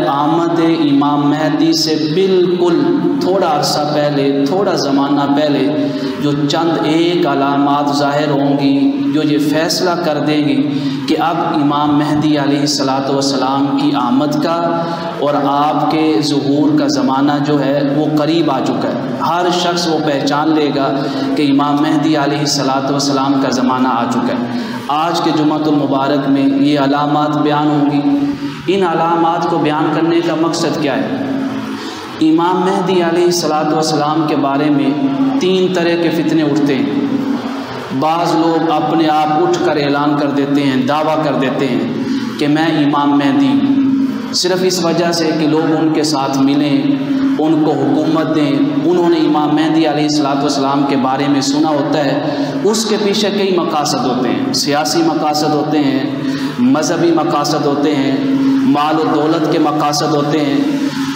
آمد امام مہدی سے بالکل تھوڑا عرصہ پہلے، تھوڑا زمانہ پہلے جو چند ایک علامات ظاہر ہوں گی جو یہ فیصلہ کر دیں گی کہ اب امام مہدی علیہ الصلاۃ والسلام کی آمد کا اور آپ کے ظہور کا زمانہ جو ہے وہ قریب آ چکا ہے۔ ہر شخص وہ پہچان لے گا کہ امام مہدی علیہ الصلاۃ والسلام کا زمانہ آ چکا ہے۔ آج کے جمعۃ المبارک میں یہ علامات بیان ہوں گی۔ ان علامات کو بیان کرنے کا مقصد کیا ہے؟ امام مہدی علیہ الصلاۃ والسلام کے بارے میں 3 طرح کے فتنے اٹھتے ہیں۔ بعض لوگ اپنے آپ اٹھ کر اعلان کر دیتے ہیں، دعویٰ کر دیتے ہیں کہ میں امام مہدی ہوں، صرف اس وجہ سے کہ لوگ ان کے ساتھ ملیں، ان کو حکومت دیں۔ انہوں نے امام مہدی علیہ الصلاۃ والسلام کے بارے میں سنا ہوتا ہے، اس کے پیچھے کئی مقاصد ہوتے ہیں، سیاسی مقاصد ہوتے ہیں، مذہبی مقاصد ہوتے ہیں، مال و دولت کے مقاصد ہوتے ہیں۔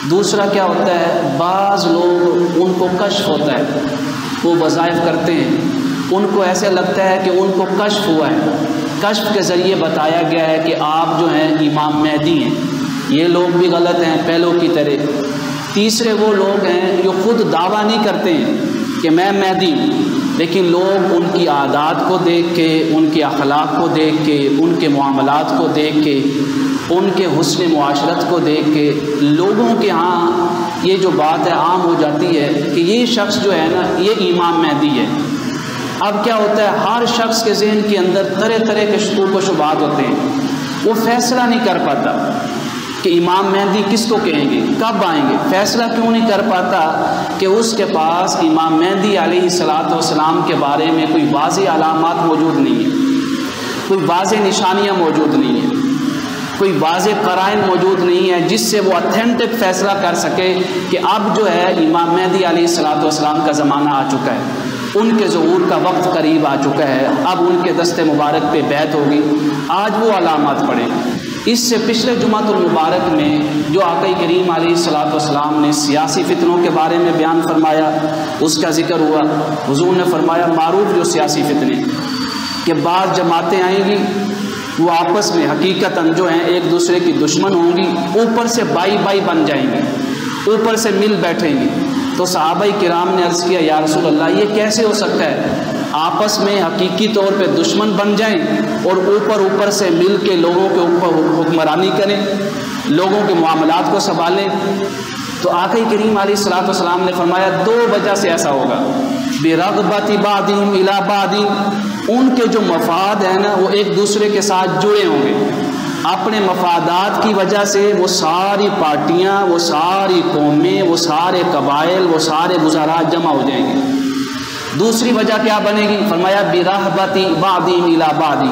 دوسرا کیا ہوتا ہے، بعض لوگ ان کو کشف ہوتا ہے، وہ وظائف کرتے ہیں، ان کو ایسے لگتا ہے کہ ان کو کشف ہوا ہے، کشف کے ذریعے بتایا گیا ہے کہ آپ جو ہیں امام مہدی ہیں۔ یہ لوگ بھی غلط ہیں پہلوں کی طرح۔ تیسرے وہ لوگ ہیں جو خود دعویٰ نہیں کرتے ہیں کہ میں مہدی ہوں، لیکن لوگ ان کی عادات کو دیکھ کے، ان کے اخلاق کو دیکھ کے، ان کے معاملات کو دیکھ کے، ان کے حسن معاشرت کو دیکھ کے لوگوں کے ہاں یہ جو بات ہے عام ہو جاتی ہے کہ یہ شخص جو ہے نا یہ امام مہدی ہے۔ اب کیا ہوتا ہے، ہر شخص کے ذہن کے اندر طرح طرح کے شکوک و شبہات ہوتے ہیں، وہ فیصلہ نہیں کر پاتا کہ امام مہدی کس کو کہیں گے، کب آئیں گے۔ فیصلہ کیوں نہیں کر پاتا کہ اس کے پاس امام مہدی علیہ الصلاۃ والسلام کے بارے میں کوئی واضح علامات موجود نہیں ہیں، کوئی واضح نشانیاں موجود نہیں ہیں، کوئی واضح قرائن موجود نہیں ہے جس سے وہ اتھینٹک فیصلہ کر سکے کہ اب جو ہے امام مہدی علیہ الصلاۃ والسلام کا زمانہ آ چکا ہے، ان کے ظہور کا وقت قریب آ چکا ہے، اب ان کے دست مبارک پہ بیعت ہوگی۔ آج وہ علامات پڑھیں۔ اس سے پچھلے جمعۃ المبارک میں جو آقا کریم علیہ الصلاۃ والسلام نے سیاسی فتنوں کے بارے میں بیان فرمایا، اس کا ذکر ہوا۔ حضور نے فرمایا معروف جو سیاسی فتنے کہ بعض جماعتیں آئیں گی، وہ آپس میں حقیقتاً جو ہیں ایک دوسرے کی دشمن ہوں گی، اوپر سے بائی بائی بن جائیں گی، اوپر سے مل بیٹھیں گی۔ تو صحابہ کرام نے عرض کیا یا رسول اللہ یہ کیسے ہو سکتا ہے، آپس میں حقیقی طور پہ دشمن بن جائیں اور اوپر سے مل کے لوگوں کے اوپر حکمرانی کریں، لوگوں کے معاملات کو سنبھالیں؟ تو آقا کریم علیہ الصلوۃ والسلام نے فرمایا 2 وجہ سے ایسا ہوگا، برغبت بعضهم الی بعض، ان کے جو مفاد ہیں نا وہ ایک دوسرے کے ساتھ جڑے ہوں گے، اپنے مفادات کی وجہ سے وہ ساری پارٹیاں، وہ ساری قومیں، وہ سارے قبائل، وہ سارے گزارات جمع ہو جائیں گے۔ دوسری وجہ کیا بنے گی؟ فرمایا برغبت بعضهم الی بعض،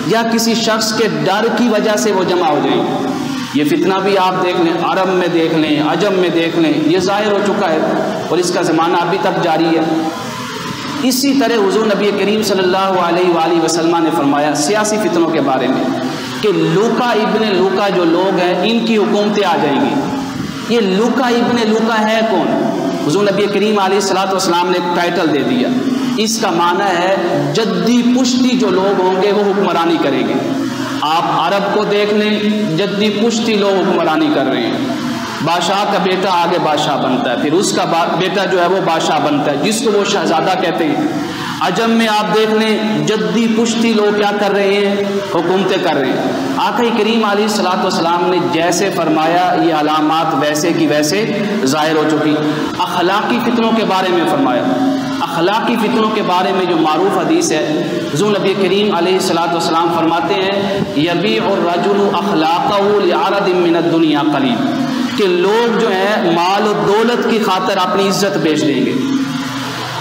یا کسی شخص کے ڈر کی وجہ سے وہ جمع ہو جائیں گے۔ یہ فتنہ بھی آپ دیکھ لیں، عرب میں دیکھ لیں، عجم میں دیکھ لیں، یہ ظاہر ہو چکا ہے اور اس کا زمانہ ابھی تک جاری ہے۔ اسی طرح حضور نبی کریم صلی اللہ علیہ وآلہ وسلم نے فرمایا سیاسی فتنوں کے بارے میں کہ لوکا ابن لوکا جو لوگ ہیں ان کی حکومتیں آ جائیں گی۔ یہ لوکا ابن لوکا ہے کون؟ حضور نبی کریم علیہ الصلوۃ والسلام نے ایک ٹائٹل دے دیا، اس کا معنی ہے جدی پشتی جو لوگ ہوں گے وہ حکمرانی کریں گے۔ آپ عرب کو دیکھ لیں، جدی پشتی لوگ حکمرانی کر رہے ہیں، بادشاہ کا بیٹا آگے بادشاہ بنتا ہے، پھر اس کا بیٹا جو ہے وہ بادشاہ بنتا ہے جس کو وہ شہزادہ کہتے ہیں۔ عجم میں آپ دیکھ لیں جدی پشتی لوگ کیا کر رہے ہیں، حکومتیں کر رہے ہیں۔ آقا کریم علیہ الصلوۃ والسلام نے جیسے فرمایا یہ علامات ویسے کی ویسے ظاہر ہو چکی۔ اخلاقی فتنوں کے بارے میں فرمایا، اخلاقی فتنوں کے بارے میں جو معروف حدیث ہے، حضور نبی کریم علیہ الصلوۃ والسلام فرماتے ہیں یبیع الرجل اخلاقہ لعرض من الدنیا قلیل، کہ لوگ جو ہیں مال و دولت کی خاطر اپنی عزت بیچ دیں گے،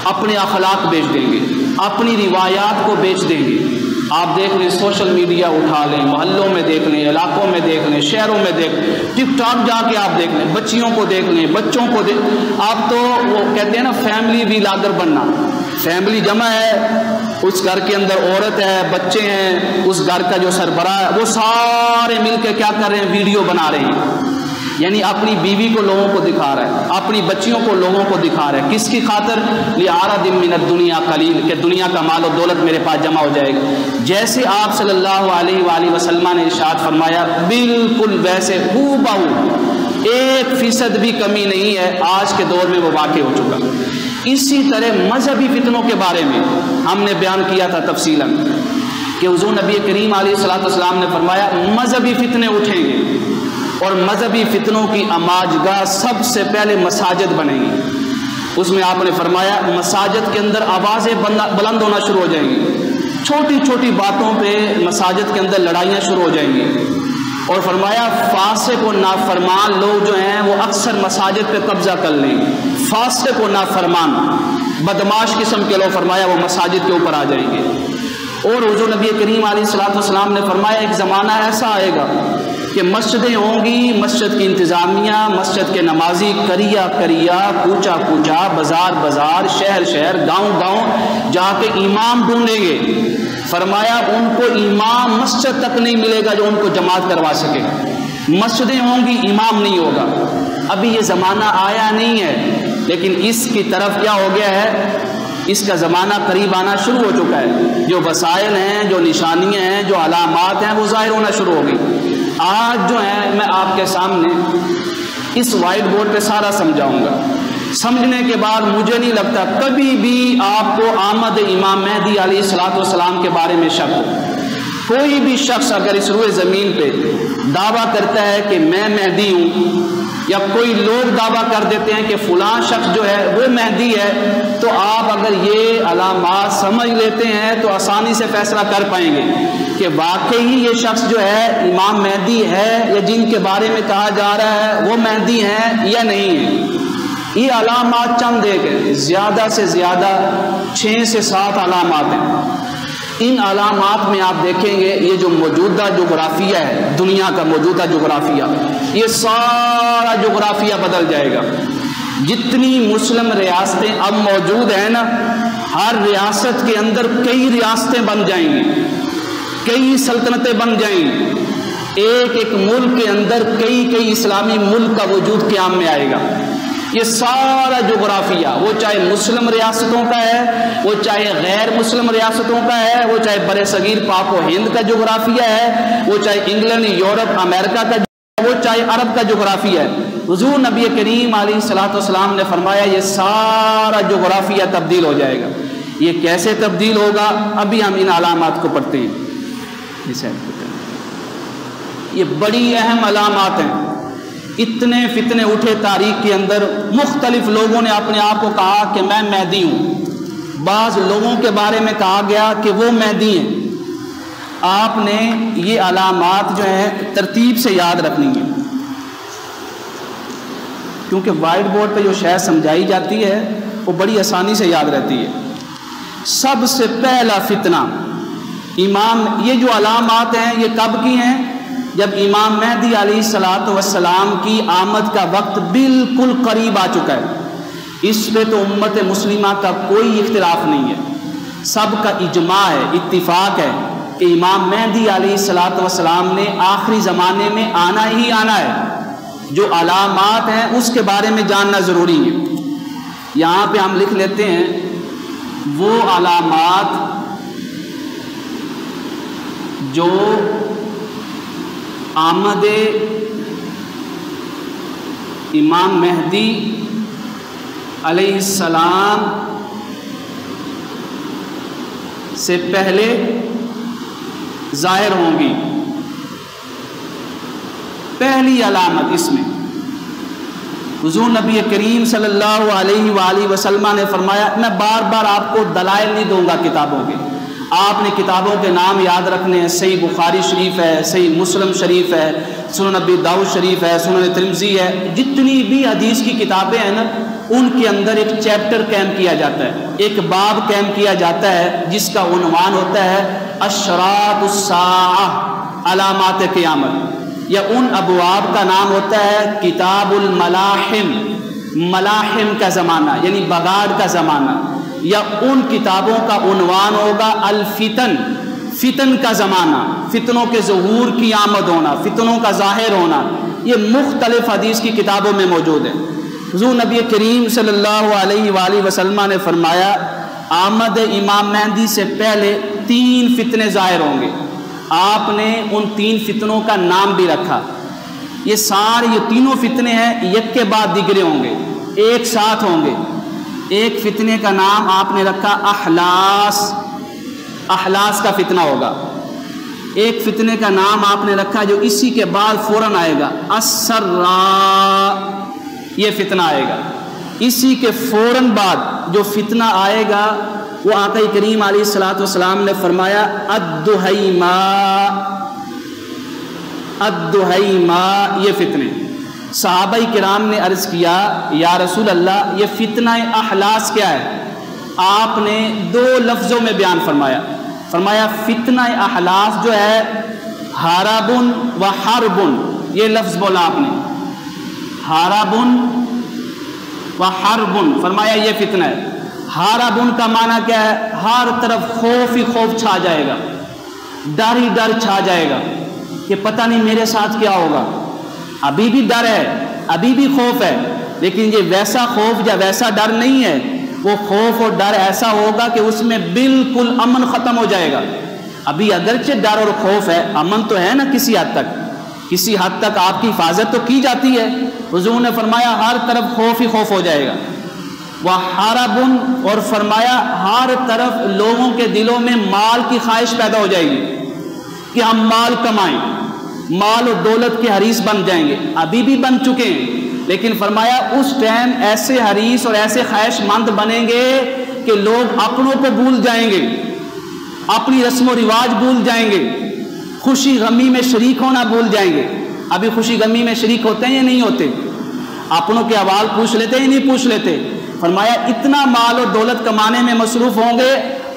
اپنے اخلاق بیچ دیں گے، اپنی روایات کو بیچ دیں گے۔ آپ دیکھ لیں سوشل میڈیا اٹھا لیں، محلوں میں دیکھ لیں، علاقوں میں دیکھ لیں، شہروں میں دیکھ لیں، ٹک ٹاک جا کے آپ دیکھ لیں، بچیوں کو دیکھ لیں، بچوں کو آپ تو وہ کہتے ہیں نا فیملی ولاگر بننا، فیملی جمع ہے، اس گھر کے اندر عورت ہے، بچے ہیں، اس گھر کا جو سربراہ ہے وہ سارے مل کے کیا کر رہے ہیں، ویڈیو بنا رہے ہیں۔ یعنی اپنی بیوی کو لوگوں کو دکھا رہا ہے، اپنی بچیوں کو لوگوں کو دکھا رہا ہے، کس کی خاطر؟ لِعَرَضٍ مِّنَ الدُّنْيَا قَلِيلٍ، کہ دنیا کا مال و دولت میرے پاس جمع ہو جائے گا۔ جیسے آپ صلی اللہ علیہ وآلہ وسلم نے ارشاد فرمایا بالکل ویسے ہو بہو 1% بھی کمی نہیں ہے، آج کے دور میں وہ واقع ہو چکا۔ اسی طرح مذہبی فتنوں کے بارے میں ہم نے بیان کیا تھا تفصیلاً کہ حضور نبی کریم علیہ الصلوۃ والسلام نے فرمایا مذہبی فتنے اٹھیں گے اور مذہبی فتنوں کی آماجگاہ سب سے پہلے مساجد بنیں گی۔ اس میں آپ نے فرمایا مساجد کے اندر آوازیں بلند ہونا شروع ہو جائیں گی، چھوٹی چھوٹی باتوں پہ مساجد کے اندر لڑائیاں شروع ہو جائیں گی، اور فرمایا فاسق و نافرمان لوگ جو ہیں وہ اکثر مساجد پہ قبضہ کر لیں گے۔ فاسق و نافرمان بدماش قسم کے لوگ فرمایا وہ مساجد کے اوپر آ جائیں گے۔ اور حضور نبی کریم علیہ الصلوۃ والسلام نے فرمایا ایک زمانہ ایسا آئے گا کہ مسجدیں ہوں گی، مسجد کی انتظامیہ، مسجد کے نمازی کریا کریا، کوچا کوچا، بازار بازار، شہر شہر، گاؤں گاؤں جا کے امام ڈھونڈیں گے۔ فرمایا ان کو امام مسجد تک نہیں ملے گا جو ان کو جماعت کروا سکے۔ مسجدیں ہوں گی، امام نہیں ہوگا۔ ابھی یہ زمانہ آیا نہیں ہے، لیکن اس کی طرف کیا ہو گیا ہے، اس کا زمانہ قریب آنا شروع ہو چکا ہے۔ جو وسائل ہیں، جو نشانیاں ہیں، جو علامات ہیں وہ ظاہر ہونا شروع ہو گئی۔ آج جو ہے میں آپ کے سامنے اس وائٹ بورڈ پہ سارا سمجھاؤں گا۔ سمجھنے کے بعد مجھے نہیں لگتا کبھی بھی آپ کو آمد امام مہدی علیہ الصلوۃ والسلام کے بارے میں شک ہو۔ کوئی بھی شخص اگر اس روئے زمین پہ دعویٰ کرتا ہے کہ میں مہدی ہوں، یا کوئی لوگ دعویٰ کر دیتے ہیں کہ فلاں شخص جو ہے وہ مہدی ہے، تو آپ اگر یہ علامات سمجھ لیتے ہیں تو آسانی سے فیصلہ کر پائیں گے کہ واقعی یہ شخص جو ہے امام مہدی ہے، یا جن کے بارے میں کہا جا رہا ہے وہ مہدی ہیں یا نہیں ہیں۔ یہ علامات چند ایک ہیں، زیادہ سے زیادہ 6 سے 7 علامات ہیں۔ ان علامات میں آپ دیکھیں گے یہ جو موجودہ جغرافیہ ہے، دنیا کا موجودہ جغرافیہ، یہ سارا جغرافیہ بدل جائے گا۔ جتنی مسلم ریاستیں اب موجود ہیں نا، ہر ریاست کے اندر کئی ریاستیں بن جائیں گی، کئی سلطنتیں بن جائیں گی۔ ایک ایک ملک کے اندر کئی اسلامی ملک کا وجود قیام میں آئے گا۔ یہ سارا جغرافیہ، وہ چاہے مسلم ریاستوں کا ہے، وہ چاہے غیر مسلم ریاستوں کا ہے، وہ چاہے بر صغیر پاک و ہند کا جغرافیہ ہے، وہ چاہے انگلینڈ، یورپ، امریکہ کا، وہ چاہے عرب کا جغرافیہ ہے، حضور نبی کریم علیہ الصلوۃ والسلام نے فرمایا یہ سارا جغرافیہ تبدیل ہو جائے گا۔ یہ کیسے تبدیل ہوگا؟ ابھی ہم ان علامات کو پڑھتے ہیں۔ یہ بڑی اہم علامات ہیں۔ اتنے فتنے اٹھے تاریخ کے اندر، مختلف لوگوں نے اپنے آپ کو کہا کہ میں مہدی ہوں، بعض لوگوں کے بارے میں کہا گیا کہ وہ مہدی ہیں۔ آپ نے یہ علامات جو ہیں ترتیب سے یاد رکھنی ہے، کیونکہ وائٹ بورڈ پہ جو شے سمجھائی جاتی ہے وہ بڑی آسانی سے یاد رہتی ہے۔ سب سے پہلا فتنہ امام، یہ جو علامات ہیں یہ کب کی ہیں؟ جب امام مہدی علیہ الصلوۃ والسلام کی آمد کا وقت بالکل قریب آ چکا ہے۔ اس پہ تو امت مسلمہ کا کوئی اختلاف نہیں ہے، سب کا اجماع ہے، اتفاق ہے کہ امام مہدی علیہ الصلوۃ والسلام نے آخری زمانے میں آنا ہی آنا ہے۔ جو علامات ہیں اس کے بارے میں جاننا ضروری ہے۔ یہاں پہ ہم لکھ لیتے ہیں وہ علامات جو آمد امام مہدی علیہ السلام سے پہلے ظاہر ہوں گی۔ پہلی علامت اس میں حضور نبی کریم صلی اللہ علیہ وآلہ وسلم نے فرمایا، میں بار بار آپ کو دلائل نہیں دوں گا کتابوں کے، آپ نے کتابوں کے نام یاد رکھنے ہیں۔ صحیح بخاری شریف ہے، صحیح مسلم شریف ہے، سنن ابی داؤد شریف ہے، سنن ترمذی ہے، جتنی بھی حدیث کی کتابیں ہیں نا ان کے اندر ایک چیپٹر قائم کیا جاتا ہے، ایک باب قائم کیا جاتا ہے جس کا عنوان ہوتا ہے اشراط الساعہ، علامات قیامت، یا ان ابواب کا نام ہوتا ہے کتاب الملاحم، ملاحم کا زمانہ یعنی بغاڑ کا زمانہ، یا ان کتابوں کا عنوان ہوگا الفتن، فتن کا زمانہ، فتنوں کے ظہور کی آمد ہونا، فتنوں کا ظاہر ہونا، یہ مختلف حدیث کی کتابوں میں موجود ہے۔ حضور نبی کریم صلی اللہ علیہ وآلہ وسلم نے فرمایا آمد امام مہدی سے پہلے 3 فتنے ظاہر ہوں گے۔ آپ نے ان 3 فتنوں کا نام بھی رکھا۔ یہ تینوں فتنے ہیں، یک کے بعد دیگرے ہوں گے، ایک ساتھ ہوں گے۔ ایک فتنے کا نام آپ نے رکھا احلاس کا فتنہ ہوگا۔ ایک فتنے کا نام آپ نے رکھا جو اسی کے بعد فوراً آئے گا، السراء، یہ فتنہ آئے گا۔ اسی کے فوراً بعد جو فتنہ آئے گا وہ آقا کریم علیہ الصلوۃ والسلام نے فرمایا الدہیماء، یہ فتنے۔ صحابہ کرام نے عرض کیا یا رسول اللہ یہ فتنہ احلاس کیا ہے؟ آپ نے 2 لفظوں میں بیان فرمایا فتنہ احلاس جو ہے حربن و حربن، یہ لفظ بولا آپ نے، حربن و حربن، فرمایا یہ فتنہ ہے۔ حربن کا معنی کیا ہے؟ ہر طرف خوف ہی خوف چھا جائے گا، ڈر ہی ڈر چھا جائے گا کہ پتہ نہیں میرے ساتھ کیا ہوگا۔ ابھی بھی ڈر ہے، ابھی بھی خوف ہے، لیکن یہ ویسا خوف یا ویسا ڈر نہیں ہے۔ وہ خوف اور ڈر ایسا ہوگا کہ اس میں بالکل امن ختم ہو جائے گا۔ ابھی اگرچہ ڈر اور خوف ہے، امن تو ہے نا کسی حد تک آپ کی حفاظت تو کی جاتی ہے۔ حضور نے فرمایا ہر طرف خوف ہی خوف ہو جائے گا۔ وحربن، اور فرمایا ہر طرف لوگوں کے دلوں میں مال کی خواہش پیدا ہو جائے گی کہ ہم مال کمائیں، مال و دولت کے حریص بن جائیں گے۔ ابھی بھی بن چکے ہیں، لیکن فرمایا اس ٹائم ایسے حریص اور ایسے خواہش مند بنیں گے کہ لوگ اپنوں کو بھول جائیں گے، اپنی رسم و رواج بھول جائیں گے، خوشی غمی میں شریک ہونا بھول جائیں گے۔ ابھی خوشی غمی میں شریک ہوتے ہیں یا نہیں ہوتے؟ اپنوں کے احوال پوچھ لیتے ہیں یا نہیں پوچھ لیتے؟ فرمایا اتنا مال و دولت کمانے میں مصروف ہوں گے،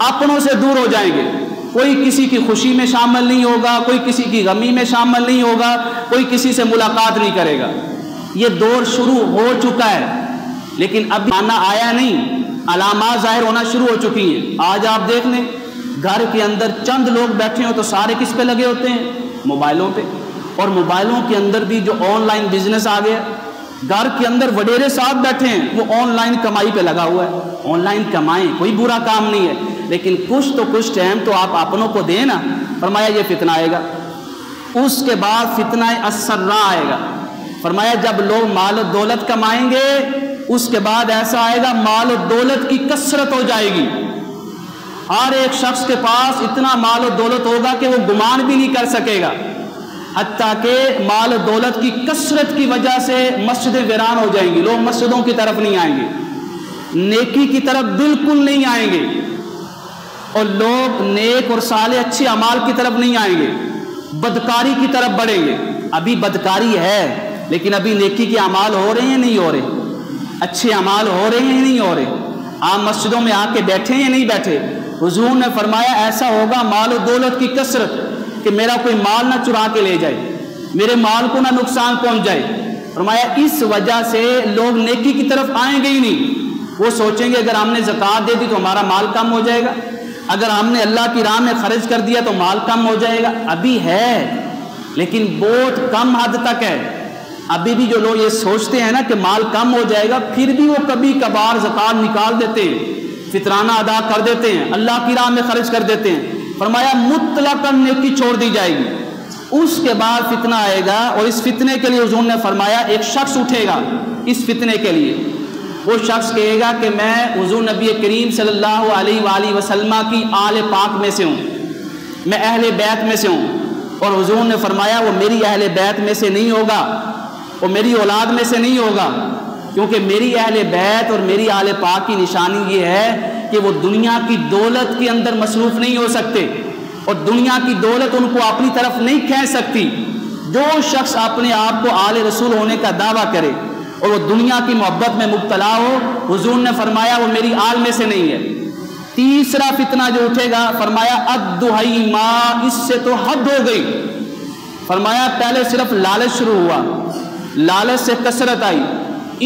اپنوں سے دور ہو جائیں گے۔ کوئی کسی کی خوشی میں شامل نہیں ہوگا، کوئی کسی کی غمی میں شامل نہیں ہوگا، کوئی کسی سے ملاقات نہیں کرے گا۔ یہ دور شروع ہو چکا ہے، لیکن اب آنا آیا نہیں، علامات ظاہر ہونا شروع ہو چکی ہیں۔ آج آپ دیکھ لیں گھر کے اندر چند لوگ بیٹھے ہوں تو سارے کس پہ لگے ہوتے ہیں؟ موبائلوں پہ۔ اور موبائلوں کے اندر بھی جو آن لائن بزنس آ گیا، گھر کے اندر وڈیرے صاحب بیٹھے ہیں، وہ آن لائن کمائی پہ لگا ہوا ہے۔ آن لائن کمائیں، کوئی برا کام نہیں ہے، لیکن کچھ ٹائم تو آپ اپنوں کو دیں نا۔ فرمایا یہ فتنہ آئے گا۔ اس کے بعد فتنہ السراء آئے گا۔ فرمایا جب لوگ مال و دولت کمائیں گے، اس کے بعد ایسا آئے گا مال و دولت کی کثرت ہو جائے گی۔ ہر ایک شخص کے پاس اتنا مال و دولت ہوگا کہ وہ گمان بھی نہیں کر سکے گا، حتیٰ کہ مال و دولت کی کثرت کی وجہ سے مسجدیں ویران ہو جائیں گی، لوگ مسجدوں کی طرف نہیں آئیں گے، نیکی کی طرف بالکل نہیں آئیں گے، اور لوگ نیک اور صالح اچھے اعمال کی طرف نہیں آئیں گے، بدکاری کی طرف بڑھیں گے۔ ابھی بدکاری ہے، لیکن ابھی نیکی کے اعمال ہو رہے ہیں نہیں ہو رہے؟ اچھے اعمال ہو رہے ہیں نہیں ہو رہے؟ آپ مسجدوں میں آ کے بیٹھے یا نہیں بیٹھے؟ حضور نے فرمایا ایسا ہوگا مال و دولت کی کثرت کہ میرا کوئی مال نہ چرا کے لے جائے، میرے مال کو نہ نقصان پہنچ جائے۔ فرمایا اس وجہ سے لوگ نیکی کی طرف آئیں گے ہی نہیں۔ وہ سوچیں گے اگر ہم نے زکوٰۃ دے دی تو ہمارا مال کم ہو جائے گا، اگر ہم نے اللہ کی راہ میں خرچ کر دیا تو مال کم ہو جائے گا۔ ابھی ہے، لیکن بہت کم حد تک ہے۔ ابھی بھی جو لوگ یہ سوچتے ہیں نا کہ مال کم ہو جائے گا، پھر بھی وہ کبھی کبھار زکوٰۃ نکال دیتے ہیں، فطرانہ ادا کر دیتے ہیں، اللہ کی راہ میں خرچ کر دیتے ہیں۔ فرمایا مطلقاً نیکی چھوڑ دی جائے گی۔ اس کے بعد فتنہ آئے گا، اور اس فتنے کے لیے حضور نے فرمایا ایک شخص اٹھے گا اس فتنے کے لیے۔ وہ شخص کہے گا کہ میں حضور نبی کریم صلی اللہ علیہ وآلہ وسلم کی آل پاک میں سے ہوں، میں اہل بیت میں سے ہوں۔ اور حضور نے فرمایا وہ میری اہل بیت میں سے نہیں ہوگا، وہ میری اولاد میں سے نہیں ہوگا، کیونکہ میری اہل بیت اور میری آل پاک کی نشانی یہ ہے کہ وہ دنیا کی دولت کے اندر مصروف نہیں ہو سکتے، اور دنیا کی دولت ان کو اپنی طرف نہیں کھینچ سکتی۔ جو شخص اپنے آپ کو آل رسول ہونے کا دعویٰ کرے اور وہ دنیا کی محبت میں مبتلا ہو، حضور نے فرمایا وہ میری آل میں سے نہیں ہے۔ تیسرا فتنہ جو اٹھے گا، فرمایا الدہیماء، اس سے تو حد ہو گئی۔ فرمایا پہلے صرف لالچ شروع ہوا، لالچ سے کثرت آئی،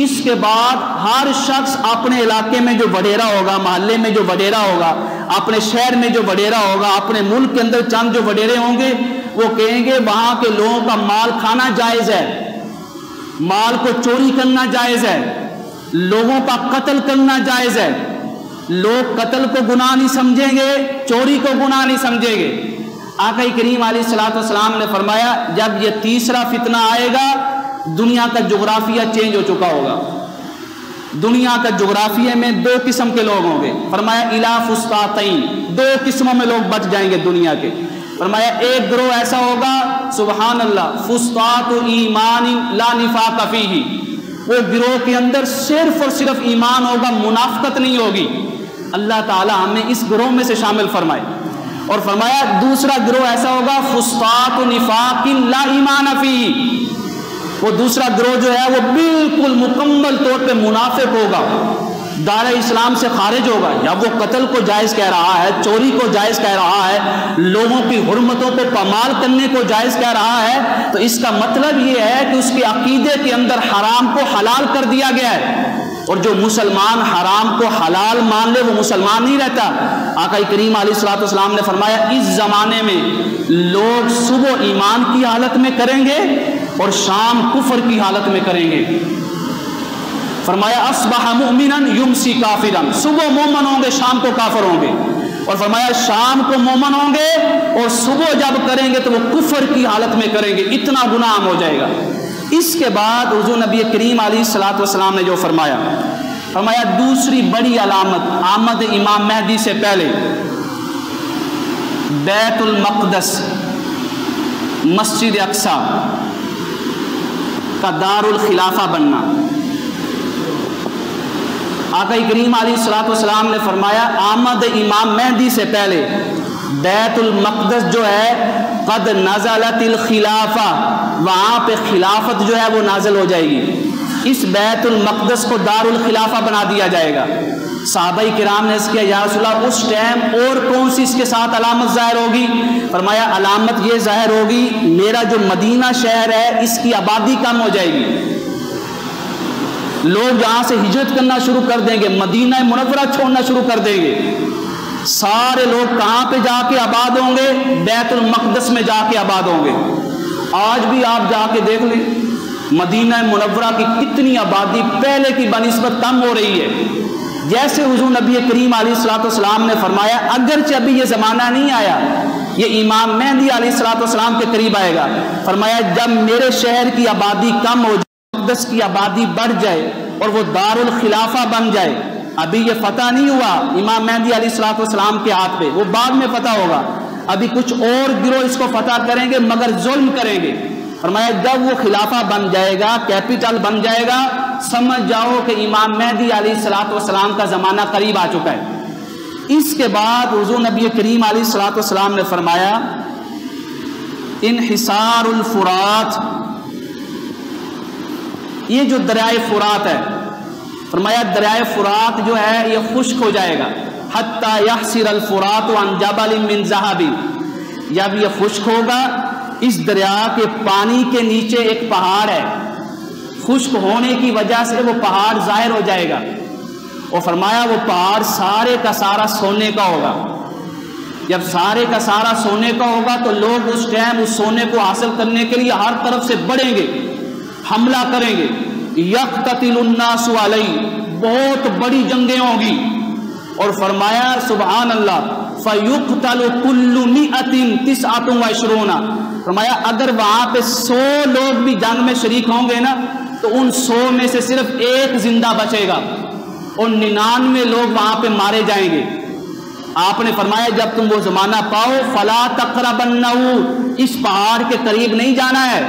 اس کے بعد ہر شخص اپنے علاقے میں جو وڈیرا ہوگا، محلے میں جو وڈیرا ہوگا، اپنے شہر میں جو وڈیرا ہوگا، اپنے ملک کے اندر چند جو وڈیرے ہوں گے، وہ کہیں گے وہاں کے لوگوں کا مال کھانا جائز ہے، مال کو چوری کرنا جائز ہے، لوگوں کا قتل کرنا جائز ہے۔ لوگ قتل کو گناہ نہیں سمجھیں گے، چوری کو گناہ نہیں سمجھیں گے۔ آقا کریم علیہ الصلوۃ والسلام نے فرمایا جب یہ تیسرا فتنہ آئے گا دنیا کا جغرافیہ چینج ہو چکا ہوگا۔ دنیا کا جغرافیہ میں دو قسم کے لوگ ہوں گے، فرمایا الا فسطاطین، دو قسموں میں لوگ بچ جائیں گے دنیا کے۔ فرمایا ایک گروہ ایسا ہوگا سبحان اللہ فسطاط ایمان لا نفاق فیہ، وہ گروہ کے اندر صرف اور صرف ایمان ہوگا، منافقت نہیں ہوگی۔ اللہ تعالی ہمیں اس گروہ میں سے شامل فرمائے۔ اور فرمایا دوسرا گروہ ایسا ہوگا فسطاط نفاق لا ایمان فیہ، وہ دوسرا گروہ جو ہے وہ بالکل مکمل طور پہ منافق ہوگا، دار اسلام سے خارج ہوگا، یا وہ قتل کو جائز کہہ رہا ہے، چوری کو جائز کہہ رہا ہے، لوگوں کی حرمتوں کو پامال کرنے کو جائز کہہ رہا ہے، تو اس کا مطلب یہ ہے کہ اس کے عقیدے کے اندر حرام کو حلال کر دیا گیا ہے۔ اور جو مسلمان حرام کو حلال مان لے وہ مسلمان نہیں رہتا۔ آقا کریم علیہ الصلوۃ والسلام نے فرمایا اس زمانے میں لوگ صبح ایمان کی حالت میں کریں گے اور شام کفر کی حالت میں کریں گے۔ فرمایا اصبح مؤمنا یمسی کافرا، صبح مومن ہوں گے شام کو کافر ہوں گے۔ اور فرمایا شام کو مومن ہوں گے اور صبح جب کریں گے تو وہ کفر کی حالت میں کریں گے، اتنا گناہ ہو جائے گا۔ اس کے بعد حضور نبی کریم علیہ الصلوۃ والسلام نے جو فرمایا دوسری بڑی علامت آمد امام مہدی سے پہلے بیت المقدس مسجد اقصی کا دار الخلافہ بننا۔ آقا کریم علیہ الصلوۃ والسلام نے فرمایا آمد امام مہدی سے پہلے بیت المقدس جو ہے قد نزلت الخلافہ، وہاں پہ خلافت جو ہے وہ نازل ہو جائے گی، اس بیت المقدس کو دار الخلافہ بنا دیا جائے گا۔ صحابہ کرام نے اس کیا یا رسول اللہ اس ٹائم اور کون سی اس کے ساتھ علامت ظاہر ہوگی؟ فرمایا علامت یہ ظاہر ہوگی میرا جو مدینہ شہر ہے اس کی آبادی کم ہو جائے گی، لوگ یہاں سے ہجرت کرنا شروع کر دیں گے، مدینہ منورہ چھوڑنا شروع کر دیں گے۔ سارے لوگ کہاں پہ جا کے آباد ہوں گے؟ بیت المقدس میں جا کے آباد ہوں گے۔ آج بھی آپ جا کے دیکھ لیں مدینہ منورہ کی کتنی آبادی پہلے کی بنسبت کم ہو رہی ہے۔ جیسے حضور نبی کریم علیہ الصلوۃ والسلام نے فرمایا اگرچہ ابھی یہ زمانہ نہیں آیا، یہ امام مہدی علیہ الصلوۃ والسلام کے قریب آئے گا، فرمایا جب میرے شہر کی آبادی کم ہو جائے، مقدس کی آبادی بڑھ جائے اور وہ دار الخلافہ بن جائے، ابھی یہ فتح نہیں ہوا امام مہدی علیہ الصلوۃ والسلام کے ہاتھ پہ، وہ بعد میں فتح ہوگا، ابھی کچھ اور گروہ اس کو فتح کریں گے مگر ظلم کریں گے۔ فرمایا جب وہ خلافہ بن جائے گا، کیپٹل بن جائے گا، سمجھ جاؤ کہ امام مہدی علیہ الصلوۃ والسلام کا زمانہ قریب آ چکا ہے۔ اس کے بعد حضور نبی کریم علیہ الصلوۃ والسلام نے فرمایا انحصار الفرات، یہ جو دریائے فرات ہے، فرمایا دریائے فرات جو ہے یہ خشک ہو جائے گا، حتی یحصر الفرات عن جبل من ذهب، جب یہ خشک ہوگا اس دریا کے پانی کے نیچے ایک پہاڑ ہے، خشک ہونے کی وجہ سے وہ پہاڑ ظاہر ہو جائے گا، اور فرمایا وہ پہاڑ سارے کا سارا سونے کا ہوگا۔ جب سارے کا سارا سونے کا ہوگا تو لوگ اس ٹائم اس سونے کو حاصل کرنے کے لیے ہر طرف سے بڑھیں گے، حملہ کریں گے، یقتتل الناس علیہ، بہت بڑی جنگیں ہوں گی۔ اور فرمایا سبحان اللہ فیقتل کل مئۃ تسعۃ وعشرون، فرمایا اگر وہاں پہ 100 لوگ بھی جنگ میں شریک ہوں گے نا تو ان 100 میں سے صرف ایک زندہ بچے گا اور 99 لوگ وہاں پہ مارے جائیں گے۔ آپ نے فرمایا جب تم وہ زمانہ پاؤ فلا تقربنہ، اس پہاڑ کے قریب نہیں جانا ہے،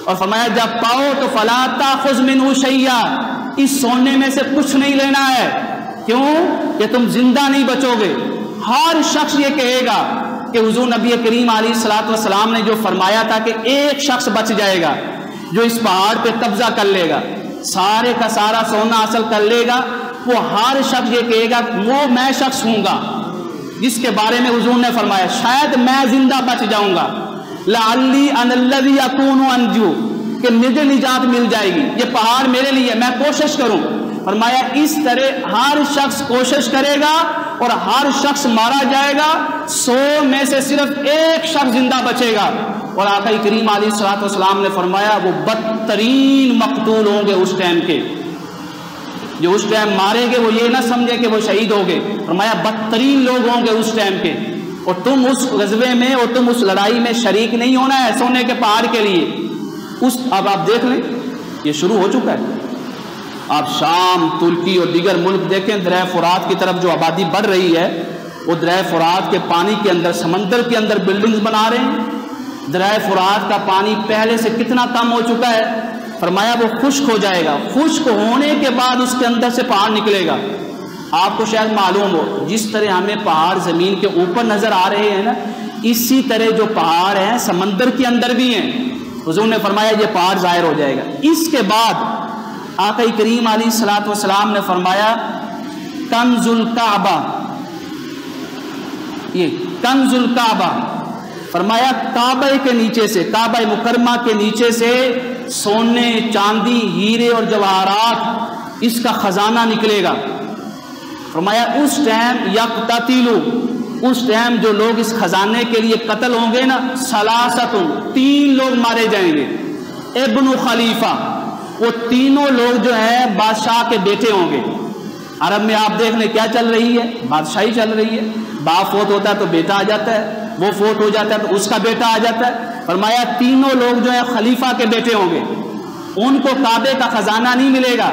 اور فرمایا جب پاؤ تو فلا تاخذ منہ شیئا، اس سونے میں سے کچھ نہیں لینا ہے، کیوں کہ تم زندہ نہیں بچو گے۔ ہر شخص یہ کہے گا کہ حضور نبی کریم علیہ الصلوۃ والسلام نے جو فرمایا تھا کہ ایک شخص بچ جائے گا جو اس پہاڑ پہ قبضہ کر لے گا، سارے کا سارا سونا حاصل کر لے گا، وہ ہر شخص یہ کہے گا وہ میں شخص ہوں گا جس کے بارے میں حضور نے فرمایا شاید میں زندہ بچ جاؤں گا، لعلی ان الذی اکون انجو، کہ مجھے نجات مل جائے گی، یہ پہاڑ میرے لیے، میں کوشش کروں۔ فرمایا اس طرح ہر شخص کوشش کرے گا اور ہر شخص مارا جائے گا، 100 میں سے صرف ایک شخص زندہ بچے گا، اور آقا کریم علیہ الصلوۃ والسلام نے فرمایا وہ بدترین مقتول ہوں گے اس ٹائم کے، جو اس ٹائم ماریں گے وہ یہ نہ سمجھے کہ وہ شہید ہو گئے، فرمایا بدترین لوگ ہوں گے اس ٹائم کے، اور تم اس غزوے میں اور تم اس لڑائی میں شریک نہیں ہونا ہے سونے کے پہاڑ کے لیے۔ اب آپ دیکھ لیں یہ شروع ہو چکا ہے، آپ شام، ترکی اور دیگر ملک دیکھیں، دریا فرات کی طرف جو آبادی بڑھ رہی ہے وہ دریا فرات کے پانی کے اندر، سمندر کے اندر بلڈنگز بنا رہے ہیں۔ دریا فرات کا پانی پہلے سے کتنا کم ہو چکا ہے، فرمایا وہ خشک ہو جائے گا، خشک ہونے کے بعد اس کے اندر سے پہاڑ نکلے گا۔ آپ کو شاید معلوم ہو جس طرح ہمیں پہاڑ زمین کے اوپر نظر آ رہے ہیں نا، اسی طرح جو پہاڑ ہیں سمندر کے اندر بھی ہیں۔ حضور نے فرمایا یہ پہاڑ ظاہر ہو جائے گا۔ اس کے بعد آقا کریم علیہ الصلوۃ والسلام نے فرمایا کنز الکعبہ، یہ کنز الکعبہ، فرمایا کعبہ کے نیچے سے، کعبہ مکرمہ کے نیچے سے سونے، چاندی، ہیرے اور جواہرات اس کا خزانہ نکلے گا۔ فرمایا اس ٹائم یقتتلوا، اس ٹائم جو لوگ اس خزانے کے لیے قتل ہوں گے نا، ثلاثۃ، 3 لوگ مارے جائیں گے، ابن خلیفہ، وہ تینوں لوگ جو ہیں بادشاہ کے بیٹے ہوں گے۔ عرب میں آپ دیکھ لیں کیا چل رہی ہے، بادشاہی چل رہی ہے، باپ فوت ہوتا ہے تو بیٹا آ جاتا ہے، وہ فوت ہو جاتا ہے تو اس کا بیٹا آ جاتا ہے۔ فرمایا تینوں لوگ جو ہیں خلیفہ کے بیٹے ہوں گے، ان کو کعبے کا خزانہ نہیں ملے گا،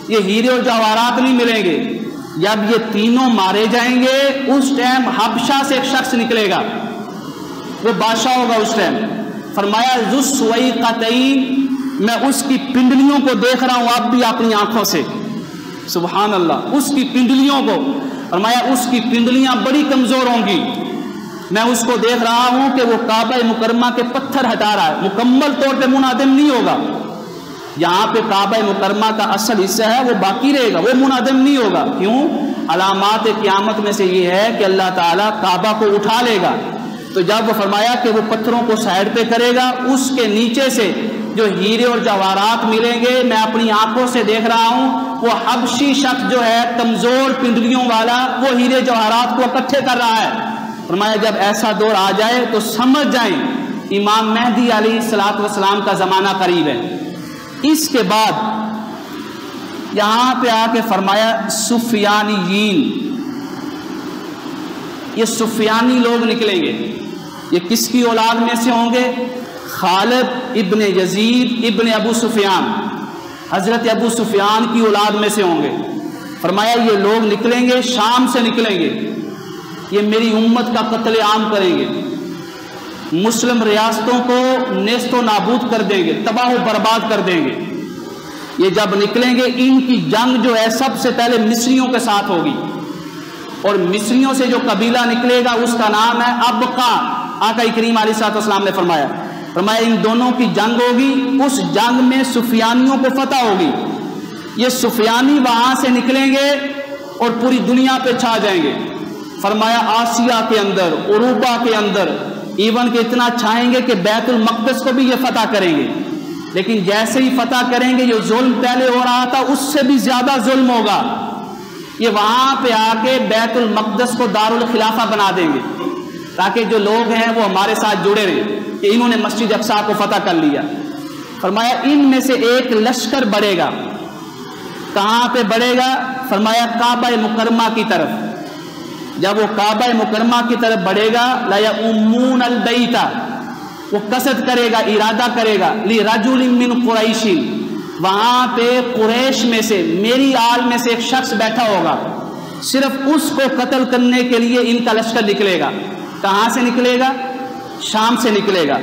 یہ ہیرے اور جواہرات نہیں ملیں گے۔ جب یہ تینوں مارے جائیں گے اس ٹائم حبشہ سے ایک شخص نکلے گا، وہ بادشاہ ہوگا اس ٹائم۔ فرمایا ذو السویقتین، میں اس کی پنڈلیوں کو دیکھ رہا ہوں اب بھی اپنی آنکھوں سے، سبحان اللہ، اس کی پنڈلیوں کو، فرمایا اس کی پنڈلیاں بڑی کمزور ہوں گی، میں اس کو دیکھ رہا ہوں کہ وہ کعبہ مکرمہ کے پتھر ہٹا رہا ہے، مکمل طور پہ منہدم نہیں ہوگا، یہاں پہ کعبہ مکرمہ کا اصل حصہ ہے وہ باقی رہے گا، وہ منہدم نہیں ہوگا۔ کیوں؟ علامات قیامت میں سے یہ ہے کہ اللہ تعالیٰ کعبہ کو اٹھا لے گا، تو جب وہ فرمایا کہ وہ پتھروں کو سائڈ پہ کرے گا، اس کے نیچے سے جو ہیرے اور جواہرات ملیں گے، میں اپنی آنکھوں سے دیکھ رہا ہوں وہ حبشی شخص جو ہے کمزور پنڈلیوں والا، وہ ہیرے جواہرات کو اکٹھے کر رہا ہے۔ فرمایا جب ایسا دور آ جائے تو سمجھ جائیں امام مہدی علیہ الصلوۃ والسلام کا زمانہ قریب ہے۔ اس کے بعد یہاں پہ آ کے فرمایا سفیانیین، یہ سفیانی لوگ نکلیں گے، یہ کس کی اولاد میں سے ہوں گے؟ خالد ابن یزید ابن ابو سفیان، حضرت ابو سفیان کی اولاد میں سے ہوں گے۔ فرمایا یہ لوگ نکلیں گے، شام سے نکلیں گے، یہ میری امت کا قتل عام کریں گے، مسلم ریاستوں کو نیست و نابود کر دیں گے، تباہ و برباد کر دیں گے۔ یہ جب نکلیں گے ان کی جنگ جو ہے سب سے پہلے مصریوں کے ساتھ ہوگی، اور مصریوں سے جو قبیلہ نکلے گا اس کا نام ہے ابقا۔ آقا کریم علیہ الصلوۃ والسلام نے فرمایا ان دونوں کی جنگ ہوگی، اس جنگ میں سفیانیوں کو فتح ہوگی، یہ سفیانی وہاں سے نکلیں گے اور پوری دنیا پہ چھا جائیں گے۔ فرمایا آسیہ کے اندر، اوروپا کے اندر، ایون کہ اتنا چھائیں گے کہ بیت المقدس کو بھی یہ فتح کریں گے، لیکن جیسے ہی فتح کریں گے جو ظلم پہلے ہو رہا تھا اس سے بھی زیادہ ظلم ہوگا، یہ وہاں پہ آ کے بیت المقدس کو دارالخلافہ بنا دیں گے، تاکہ جو لوگ ہیں وہ ہمارے ساتھ جڑے رہیں کہ انہوں نے مسجد اقصیٰ کو فتح کر لیا۔ فرمایا ان میں سے ایک لشکر بڑھے گا، کہاں پہ بڑھے گا؟ فرمایا کعبہ مکرمہ کی طرف۔ جب وہ کعبہ مکرمہ کی طرف بڑھے گا، لَيَأُمُّونَ الْبَيْتَ، وہ قصد کرے گا، ارادہ کرے گا، لِرَجُلٍ مِّن قُرَيْشٍ، وہاں پہ قریش میں سے، میری آل میں سے ایک شخص بیٹھا ہوگا، صرف اس کو قتل کرنے کے لیے ان کا لشکر نکلے گا۔ کہاں سے نکلے گا؟ شام سے نکلے گا۔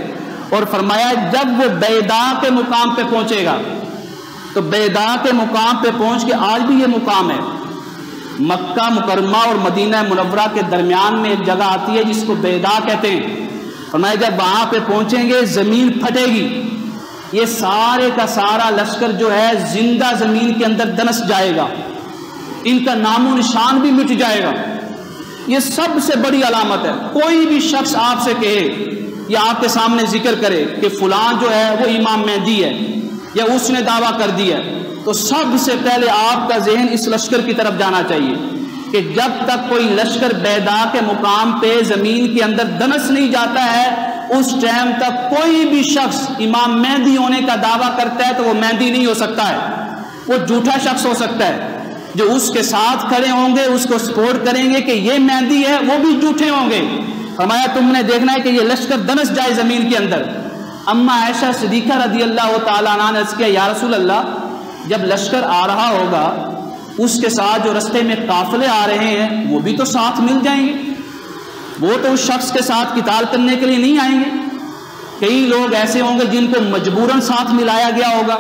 اور فرمایا جب وہ بیدا کے مقام پہ پہنچے گا، تو بیدا کے مقام پہ پہنچ کے، آج بھی یہ مقام ہے، مکہ مکرمہ اور مدینہ منورہ کے درمیان میں ایک جگہ آتی ہے جس کو بیدا کہتے ہیں۔ فرمایا جب وہاں پہ پہنچیں گے زمین پھٹے گی، یہ سارے کا سارا لشکر جو ہے زندہ زمین کے اندر دنس جائے گا، ان کا نام و نشان بھی مٹ جائے گا۔ یہ سب سے بڑی علامت ہے۔ کوئی بھی شخص آپ سے کہے یا آپ کے سامنے ذکر کرے کہ فلان جو ہے وہ امام مہدی ہے یا اس نے دعویٰ کر دیا ہے، تو سب سے پہلے آپ کا ذہن اس لشکر کی طرف جانا چاہیے کہ جب تک کوئی لشکر بیدا کے مقام پہ زمین کے اندر دنس نہیں جاتا ہے اس ٹائم تک کوئی بھی شخص امام مہدی ہونے کا دعویٰ کرتا ہے تو وہ مہدی نہیں ہو سکتا ہے، وہ جھوٹا شخص ہو سکتا ہے۔ جو اس کے ساتھ کھڑے ہوں گے، اس کو سپورٹ کریں گے کہ یہ مہدی ہے، وہ بھی جھوٹے ہوں گے۔ فرمایا تم نے دیکھنا ہے کہ یہ لشکر دنس جائے زمین کے اندر۔ اما عائشہ صدیقہ رضی اللہ تعالیٰ عنہ نے عرض کیا یا رسول اللہ، جب لشکر آ رہا ہوگا اس کے ساتھ جو رستے میں قافلے آ رہے ہیں وہ بھی تو ساتھ مل جائیں گے، وہ تو اس شخص کے ساتھ قتال کرنے کے لیے نہیں آئیں گے۔ کئی لوگ ایسے ہوں گے جن کو مجبوراً ساتھ ملایا گیا ہوگا،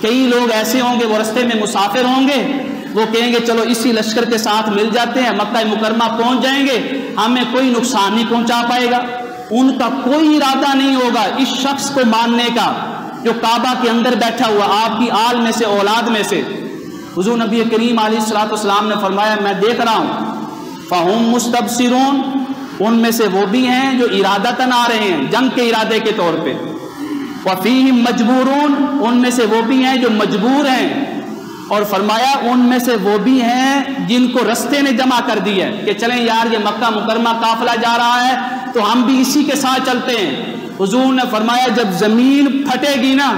کئی لوگ ایسے ہوں گے وہ رستے میں مسافر ہوں گے، وہ کہیں گے چلو اسی لشکر کے ساتھ مل جاتے ہیں، مکہ مکرمہ پہنچ جائیں گے، ہمیں کوئی نقصان نہیں پہنچا پائے گا۔ ان کا کوئی ارادہ نہیں ہوگا اس شخص کو ماننے کا جو کعبہ کے اندر بیٹھا ہوا آپ کی آل میں سے، اولاد میں سے۔ حضور نبی کریم علیہ الصلوۃ والسلام نے فرمایا میں دیکھ رہا ہوں فَهُمْ مُسْتَبْصِرُونَ، ان میں سے وہ بھی ہیں جو ارادتاً آ رہے ہیں جنگ کے ارادے کے طور پہ، وَفِيهِمْ مَجْبُورُونَ، ان میں سے وہ بھی ہیں جو مجبور ہیں، اور فرمایا ان میں سے وہ بھی ہیں جن کو رستے نے جمع کر دی ہے کہ چلیں یار یہ مکہ مکرمہ قافلہ جا رہا ہے تو ہم بھی اسی کے ساتھ چلتے ہیں۔ حضور نے فرمایا جب زمین پھٹے گی نا،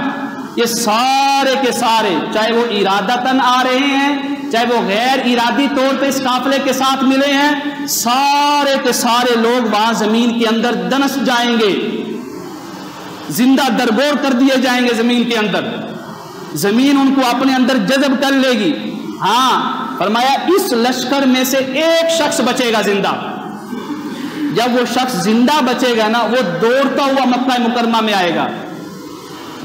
یہ سارے کے سارے چاہے وہ ارادتاً آ رہے ہیں چاہے وہ غیر ارادی طور پہ اس قافلے کے ساتھ ملے ہیں، سارے کے سارے لوگ وہاں زمین کے اندر دنس جائیں گے، زندہ درگور کر دیے جائیں گے زمین کے اندر، زمین ان کو اپنے اندر جذب کر لے گی۔ ہاں فرمایا اس لشکر میں سے ایک شخص بچے گا زندہ، جب وہ شخص زندہ بچے گا نا وہ دوڑتا ہوا مکہ مکرمہ میں آئے گا،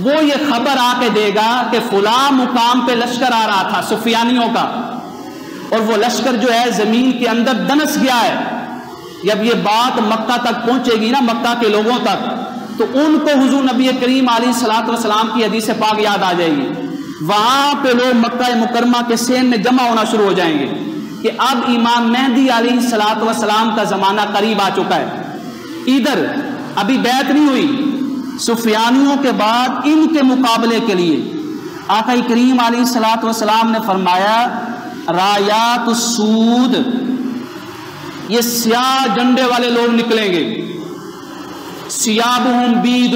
وہ یہ خبر آ کے دے گا کہ فلاں مقام پہ لشکر آ رہا تھا سفیانیوں کا، اور وہ لشکر جو ہے زمین کے اندر دنس گیا ہے۔ جب یہ بات مکہ تک پہنچے گی نا، مکہ کے لوگوں تک، تو ان کو حضور نبی کریم علیہ الصلوۃ والسلام کی حدیث پاک یاد آ جائے گی۔ وہاں پہ لوگ مکہ مکرمہ کے سین میں جمع ہونا شروع ہو جائیں گے کہ اب امام مہدی علیہ الصلوۃ والسلام کا زمانہ قریب آ چکا ہے۔ ادھر ابھی بیعت نہیں ہوئی، سفیانیوں کے بعد ان کے مقابلے کے لیے آقا کریم علیہ الصلوۃ والسلام نے فرمایا رایات السود، یہ سیاہ جھنڈے والے لوگ نکلیں گے، سیابہم بید،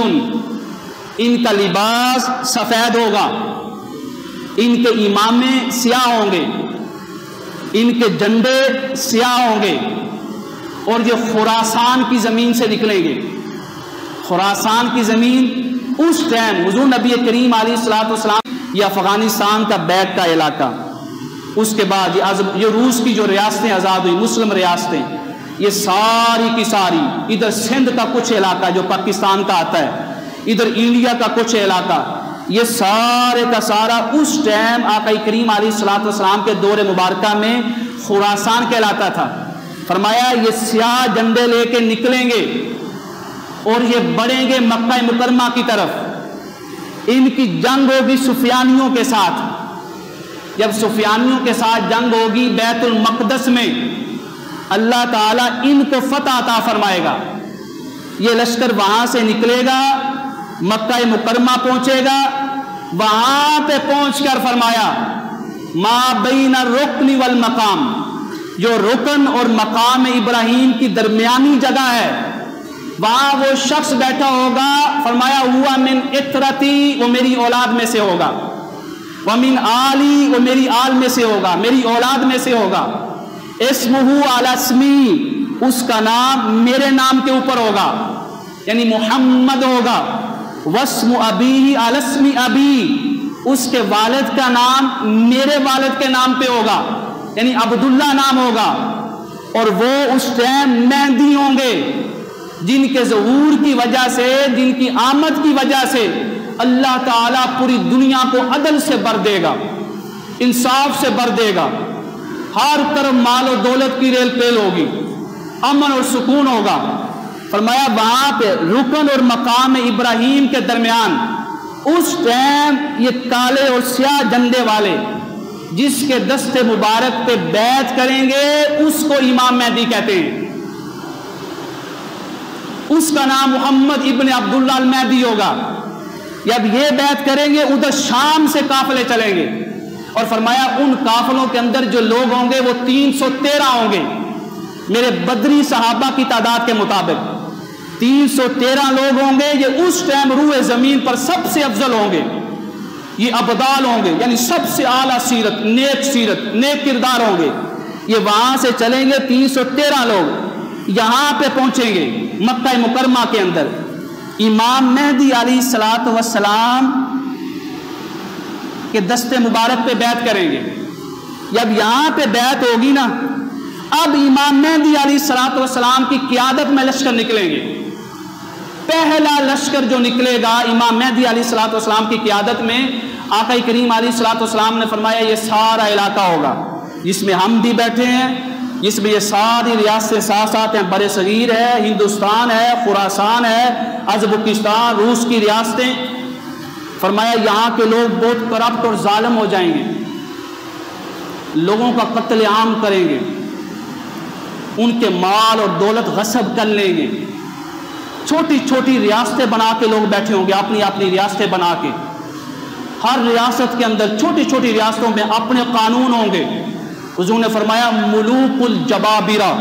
ان کا لباس سفید ہوگا، ان کے امامے سیاہ ہوں گے، ان کے جھنڈے سیاہ ہوں گے، اور یہ خراسان کی زمین سے نکلیں گے۔ خراسان کی زمین اس ٹائم حضور نبی کریم علیہ الصلوۃ والسلام، یہ افغانستان کا بیک کا علاقہ، اس کے بعد یہ روس کی جو ریاستیں آزاد ہوئی مسلم ریاستیں، یہ ساری کی ساری، ادھر سندھ کا کچھ علاقہ جو پاکستان کا آتا ہے، ادھر انڈیا کا کچھ علاقہ، یہ سارے کا سارا اس ٹائم آقا کریم علیہ الصلوۃ والسلام کے دور مبارکہ میں خراسان کہلاتا تھا۔ فرمایا یہ سیاہ جھنڈے لے کے نکلیں گے اور یہ بڑھیں گے مکہ مکرمہ کی طرف، ان کی جنگ ہوگی سفیانیوں کے ساتھ۔ جب سفیانیوں کے ساتھ جنگ ہوگی بیت المقدس میں، اللہ تعالیٰ ان کو فتح عطا فرمائے گا۔ یہ لشکر وہاں سے نکلے گا، مکہ مکرمہ پہنچے گا، وہاں پہ پہنچ کر فرمایا ما بین الرکن والمقام، جو رکن اور مقام ابراہیم کی درمیانی جگہ ہے وہاں وہ شخص بیٹھا ہوگا، فرمایا ہوا من اطرتی، وہ میری اولاد میں سے ہوگا، ومن آلی، وہ میری آل میں سے ہوگا، میری اولاد میں سے ہوگا، اسمہ علی اسمی، اس کا نام میرے نام کے اوپر ہوگا، یعنی محمد ہوگا، واسم ابی علی اسم ابی، اس کے والد کا نام میرے والد کے نام پہ ہوگا، یعنی عبداللہ نام ہوگا، اور وہ اس ٹائم مہدی ہوں گے جن کے ظہور کی وجہ سے، جن کی آمد کی وجہ سے اللہ تعالیٰ پوری دنیا کو عدل سے بھر دے گا، انصاف سے بھر دے گا، ہر طرف مال و دولت کی ریل پیل ہوگی، امن اور سکون ہوگا۔ فرمایا وہاں پہ رکن اور مقام ابراہیم کے درمیان اس ٹائم یہ کالے اور سیاہ جھنڈے والے جس کے دست مبارک پہ بیعت کریں گے اس کو امام مہدی کہتے ہیں، اس کا نام محمد ابن عبداللہ المہدی ہوگا۔ جب یہ بیعت کریں گے ادھر شام سے قافلے چلیں گے، اور فرمایا ان قافلوں کے اندر جو لوگ ہوں گے وہ 313 ہوں گے میرے بدری صحابہ کی تعداد کے مطابق۔ 313 لوگ ہوں گے، یہ اس ٹائم روح زمین پر سب سے افضل ہوں گے، یہ ابدال ہوں گے، یعنی سب سے اعلیٰ سیرت، نیک کردار ہوں گے۔ یہ وہاں سے چلیں گے 313 لوگ، یہاں پہ پہنچیں گے مکہ مکرمہ کے اندر، امام مہدی علیہ الصلوۃ والسلام کے دستے مبارک پہ بیعت کریں گے۔ جب یہاں پہ بیعت ہوگی نا، اب امام مہدی علیہ الصلوۃ والسلام کی قیادت میں لشکر نکلیں گے۔ پہلا لشکر جو نکلے گا امام مہدی علیہ الصلوۃ والسلام کی قیادت میں، آقا کریم علیہ الصلوۃ والسلام نے فرمایا یہ سارا علاقہ ہوگا جس میں ہم بھی بیٹھے ہیں، جس میں یہ ساری ریاستیں ساتھ ساتھ ہیں، بر صغیر ہے، ہندوستان ہے، خراسان ہے، ازبکستان، روس کی ریاستیں۔ فرمایا یہاں کے لوگ بہت کرپٹ اور ظالم ہو جائیں گے، لوگوں کا قتل عام کریں گے، ان کے مال اور دولت غصب کر لیں گے۔ چھوٹی چھوٹی ریاستیں بنا کے لوگ بیٹھے ہوں گے، اپنی اپنی ریاستیں بنا کے، ہر ریاست کے اندر چھوٹی چھوٹی ریاستوں میں اپنے قانون ہوں گے۔ حضور نے فرمایا ملوک الجبابرہ،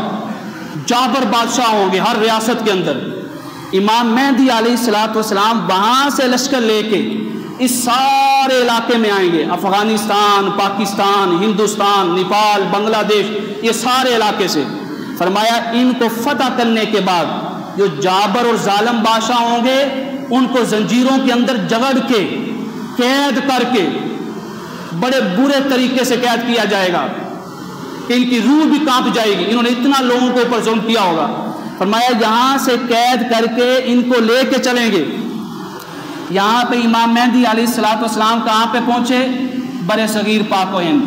جابر بادشاہ ہوں گے ہر ریاست کے اندر۔ امام مہدی علیہ الصلوۃ والسلام وہاں سے لشکر لے کے اس سارے علاقے میں آئیں گے، افغانستان، پاکستان، ہندوستان، نیپال، بنگلہ دیش، یہ سارے علاقے سے۔ فرمایا ان کو فتح کرنے کے بعد جو جابر اور ظالم بادشاہ ہوں گے ان کو زنجیروں کے اندر جگڑ کے، قید کر کے، بڑے برے طریقے سے قید کیا جائے گا کہ ان کی روح بھی کانپ جائے گی، انہوں نے اتنا لوگوں کے اوپر ظلم کیا ہوگا۔ فرمایا یہاں سے قید کر کے ان کو لے کے چلیں گے۔ یہاں پہ امام مہدی علیہ الصلوۃ والسلام کہاں پہ پہنچے؟ بر صغیر پاک و ہند۔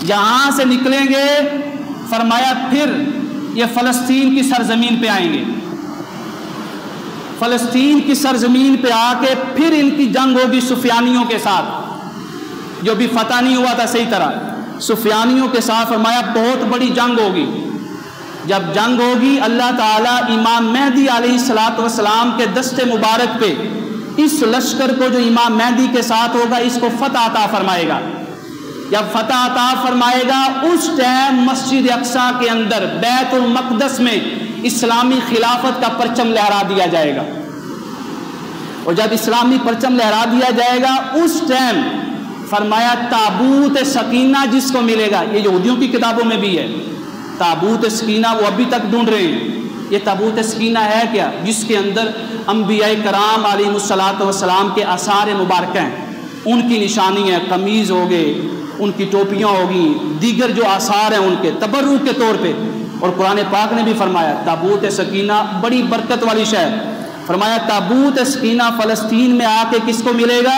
یہاں سے نکلیں گے، فرمایا پھر یہ فلسطین کی سرزمین پہ آئیں گے۔ فلسطین کی سرزمین پہ آ کے پھر ان کی جنگ ہوگی سفیانیوں کے ساتھ، جو بھی فتح نہیں ہوا تھا صحیح طرح، سفیانیوں کے ساتھ۔ فرمایا بہت بڑی جنگ ہوگی۔ جب جنگ ہوگی اللہ تعالیٰ امام مہدی علیہ الصلوۃ والسلام کے دست مبارک پہ اس لشکر کو جو امام مہدی کے ساتھ ہوگا اس کو فتح عطا فرمائے گا۔ جب فتح عطا فرمائے گا اس ٹائم مسجد اقصیٰ کے اندر بیت المقدس میں اسلامی خلافت کا پرچم لہرا دیا جائے گا، اور جب اسلامی پرچم لہرا دیا جائے گا اس ٹائم فرمایا تابوت سکینہ جس کو ملے گا، یہ یہودیوں کی کتابوں میں بھی ہے تابوت سکینہ، وہ ابھی تک ڈھونڈ رہے ہیں یہ تابوت سکینہ ہے کیا، جس کے اندر انبیاء کرام علیہ الصلوۃ والسلام کے آثار مبارکہ ہیں، ان کی نشانی ہے، قمیض ہوگے، ان کی ٹوپیاں ہوگی، دیگر جو آثار ہیں ان کے تبرک کے طور پہ۔ اور قرآن پاک نے بھی فرمایا تابوت سکینہ بڑی برکت والی شے ہے۔ فرمایا تابوت سکینہ فلسطین میں آ کے کس کو ملے گا؟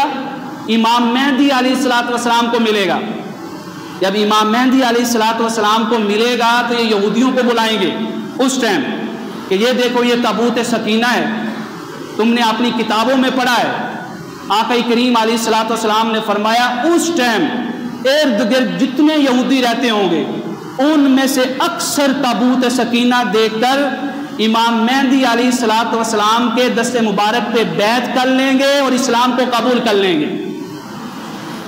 امام مہدی علیہ الصلوۃ والسلام کو ملے گا۔ جب امام مہدی علیہ الصلوۃ والسلام کو ملے گا تو یہ یہودیوں کو بلائیں گے اس ٹائم کہ یہ دیکھو یہ تابوت سکینہ ہے، تم نے اپنی کتابوں میں پڑھا ہے۔ آقا کریم علیہ الصلوۃ والسلام نے فرمایا اس ٹائم ارد گرد جتنے یہودی رہتے ہوں گے ان میں سے اکثر تابوت سکینہ دیکھ کر امام مہدی علیہ الصلوۃ والسلام کے دست مبارک پہ بیعت کر لیں گے اور اسلام کو قبول کر لیں گے۔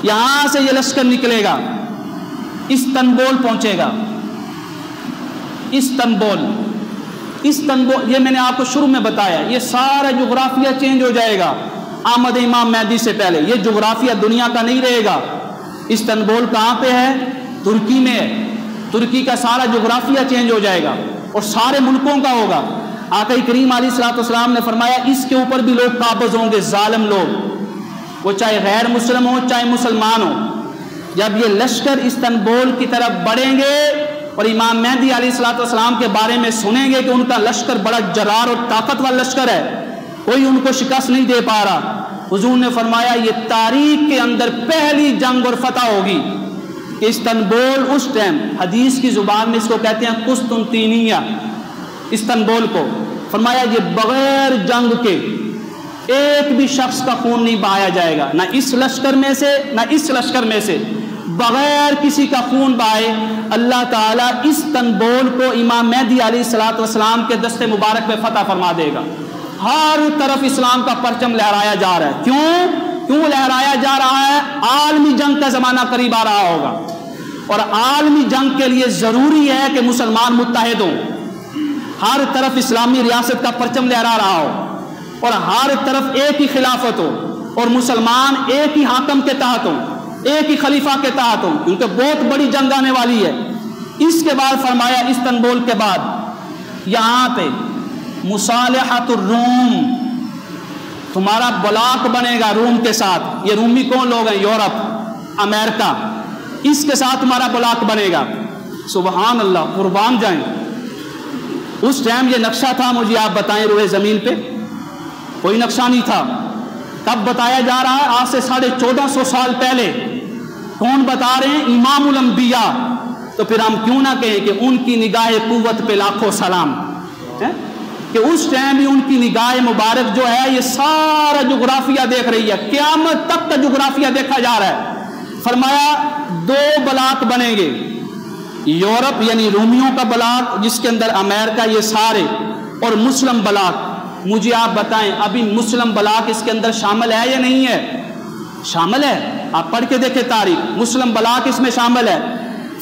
یہاں سے یہ لشکر نکلے گا، استنبول پہنچے گا۔ استنبول یہ میں نے آپ کو شروع میں بتایا، یہ سارا جغرافیہ چینج ہو جائے گا آمد امام مہدی سے پہلے، یہ جغرافیہ دنیا کا نہیں رہے گا۔ استنبول کہاں پہ ہے؟ ترکی میں ہے۔ ترکی کا سارا جغرافیہ چینج ہو جائے گا اور سارے ملکوں کا ہوگا۔ آقا کریم علیہ الصلوۃ والسلام نے فرمایا اس کے اوپر بھی لوگ قابض ہوں گے، ظالم لوگ، وہ چاہے غیر مسلم ہو چاہے مسلمان ہو۔ جب یہ لشکر استنبول کی طرف بڑھیں گے اور امام مہدی علیہ الصلوۃ والسلام کے بارے میں سنیں گے کہ ان کا لشکر بڑا جرار اور طاقتور لشکر ہے، کوئی ان کو شکست نہیں دے پا رہا، حضور نے فرمایا یہ تاریخ کے اندر پہلی جنگ اور فتح ہوگی۔ استنبول اس ٹائم حدیث کی زبان میں اس کو کہتے ہیں قسطنطینیہ، استنبول کو۔ فرمایا یہ بغیر جنگ کے ایک بھی شخص کا خون نہیں بہایا جائے گا، نہ اس لشکر میں سے نہ اس لشکر میں سے، بغیر کسی کا خون بہائے اللہ تعالیٰ استنبول کو امام مہدی علیہ الصلوۃ والسلام کے دست مبارک پہ فتح فرما دے گا۔ ہر طرف اسلام کا پرچم لہرایا جا رہا ہے۔ کیوں لہرایا جا رہا ہے؟ عالمی جنگ کا زمانہ قریب آ رہا ہوگا، اور عالمی جنگ کے لیے ضروری ہے کہ مسلمان متحد ہوں۔ ہر طرف اسلامی ریاست کا پرچم لہرا رہا ہو اور ہر طرف ایک ہی خلافت ہو اور مسلمان ایک ہی حاکم کے تحت ہوں، ایک ہی خلیفہ کے تحت ہوں، کیونکہ بہت بڑی جنگ آنے والی ہے۔ اس کے بعد فرمایا استنبول کے بعد یہاں پہ مصالحۃ الروم، تمہارا بلاک بنے گا روم کے ساتھ۔ یہ رومی کون لوگ ہیں؟ یورپ، امریکہ، اس کے ساتھ تمہارا بلاک بنے گا۔ سبحان اللہ، قربان جائیں۔ اس ٹائم یہ نقشہ تھا، مجھے آپ بتائیں، روئے زمین پہ کوئی نقشہ نہیں تھا۔ کب بتایا جا رہا ہے؟ آج سے 1450 سال پہلے۔ کون بتا رہے ہیں؟ امام الانبیاء۔ تو پھر ہم کیوں نہ کہیں کہ ان کی نگاہ قوت پہ لاکھوں سلام، کہ اس ٹائم بھی ان کی نگاہ مبارک جو ہے یہ سارا جغرافیہ دیکھ رہی ہے، قیامت تک کا جغرافیہ دیکھا جا رہا ہے۔ فرمایا 2 بلاک بنیں گے، یورپ یعنی رومیوں کا بلاک جس کے اندر امریکہ یہ سارے، اور مسلم بلاک۔ مجھے آپ بتائیں ابھی مسلم بلاک اس کے اندر شامل ہے یا نہیں ہے؟ شامل ہے، آپ پڑھ کے دیکھیں تاریخ، مسلم بلاک اس میں شامل ہے۔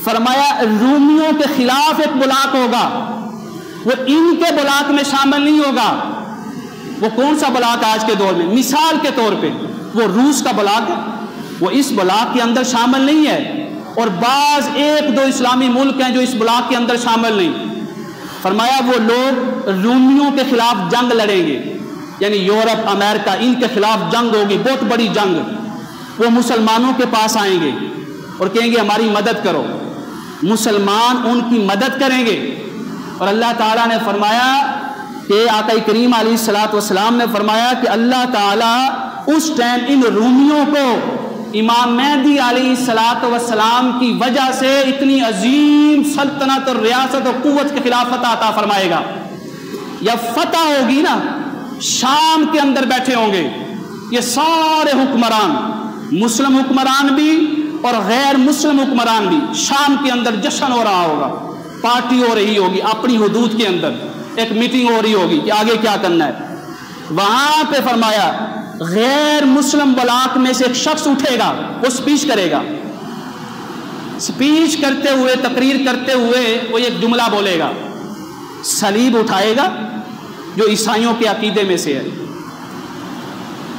فرمایا رومیوں کے خلاف ایک بلاک ہوگا، وہ ان کے بلاک میں شامل نہیں ہوگا۔ وہ کون سا بلاک آج کے دور میں؟ مثال کے طور پہ وہ روس کا بلاک ہے، وہ اس بلاک کے اندر شامل نہیں ہے، اور بعض 1-2 اسلامی ملک ہیں جو اس بلاک کے اندر شامل نہیں۔ فرمایا وہ لوگ رومیوں کے خلاف جنگ لڑیں گے، یعنی یورپ، امریکہ، ان کے خلاف جنگ ہوگی، بہت بڑی جنگ۔ وہ مسلمانوں کے پاس آئیں گے اور کہیں گے ہماری مدد کرو، مسلمان ان کی مدد کریں گے۔ اور اللہ تعالیٰ نے فرمایا کہ آقا کریم علیہ الصلوۃ والسلام نے فرمایا کہ اللہ تعالیٰ اس ٹائم ان رومیوں کو امام مہدی علیہ الصلوۃ والسلام کی وجہ سے اتنی عظیم سلطنت اور ریاست اور قوت کے خلاف فتح عطا فرمائے گا۔ یا فتح ہوگی نا، شام کے اندر بیٹھے ہوں گے یہ سارے حکمران، مسلم حکمران بھی اور غیر مسلم حکمران بھی، شام کے اندر جشن ہو رہا ہوگا، پارٹی ہو رہی ہوگی، اپنی حدود کے اندر ایک میٹنگ ہو رہی ہوگی کہ آگے کیا کرنا ہے۔ وہاں پہ فرمایا غیر مسلم بلاک میں سے ایک شخص اٹھے گا، وہ سپیچ کرے گا، سپیچ کرتے ہوئے، تقریر کرتے ہوئے وہ ایک جملہ بولے گا، صلیب اٹھائے گا جو عیسائیوں کے عقیدے میں سے ہے